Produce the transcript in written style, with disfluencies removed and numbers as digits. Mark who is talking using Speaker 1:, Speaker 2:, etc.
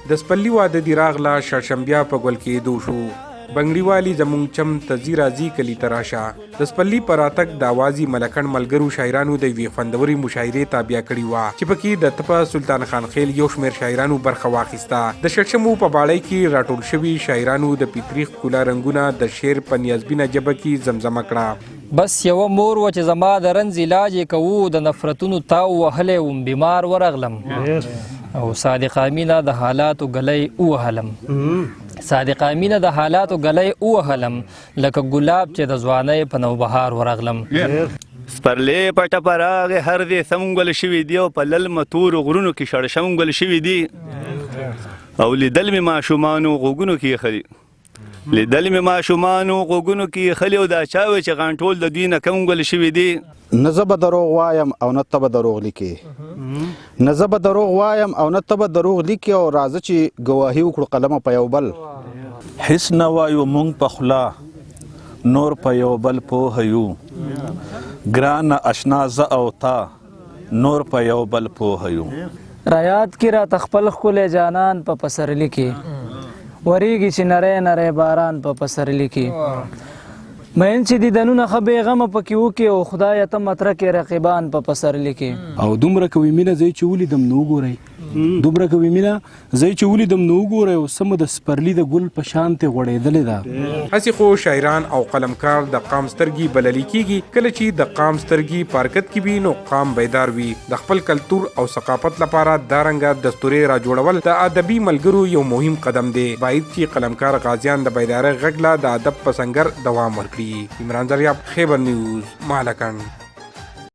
Speaker 1: د سپلي واده دی راغله شړشمبیا په ګل کېدو شو بنګړیوالي زمونږ چم ته ځي راځي کلي ته راشه د سپلي په راتګ د اوازي ملکڼ ملګرو شاعرانو د یوې خوندورې مشاعرې تابیا کړې وه چې پکې د تپه سلطان خان خیل یو شمېر شاعرانو برخه واخیسته د شړشمو په باړۍ کې راټول شوي شاعرانو د فطري ښکلا رنګونه د شعر په نیازبینه ژبه کې زمزمه کړه
Speaker 2: بس یوه مور وه چې زما د رنځ علاج یې کوو د نفرتونو تاو وهلی وم بیمار ورغلم او صادقه مینه د حالاتو ګلی ووهلم صادقه مینه د حالاتو ګلی ووهلم لکه ګلاب چې د ځوانۍ په نوبهار ورغلم
Speaker 3: سپرلې پټه په راغې هر دې سمونګل شوي دي او په للمه تورو غرونو کې شړشمونګل شوي دي او لیدل مې ماشومانو غوږونو کې ایښلي لیدل مې ماشومانو غوږونو کې ایښلي او دا چا وی چې غانټول د دوی نه کمونګل شوي دي
Speaker 4: نه زه به دروغ وایم او نه ته به دروغ لیکې نه زه به دروغ وایم او نه ته به دروغ لیکې او راځه چې ګواهي وکړو قلمه په یو بل
Speaker 5: هیڅ نه وایو موږ په خوله نور په یو بل پوهه یو ګرانه اشنا زه او تا نور په یو بل پوهه یو
Speaker 2: رایاد کې راته خپل ښکلی جانان په پسرلي کې وریږي چې نری نری باران په پسرلي کې مین چې دیدنونه ښه بېغمه پکې وکړي او خدایه ته مطرح کې رقیبان په پسرلي کې
Speaker 6: او دومره کوي مینه زه چې ولیدم نو وګورئ دومره کوي مینه زه چې ولیدم نو وګورئ او سمه د سپرلي د ګل په شانتې غوړېدلې ده
Speaker 1: هسې خو شاعران او قلمکار د قام سترګې بللی کیږي کله چې د قام سترګې په حرکت کې وي نو قام بیدار وي د خپل کلتور او ثقافت لپاره دا رنګه دستورې راجوړول د ادبي ملګرو یو مهم قدم دی باید چې قلمکار غازیان د بیدارۍ غږ له د ادب په سنګر دوام ورکړي عمران دریاب خیبر نیوز مالکن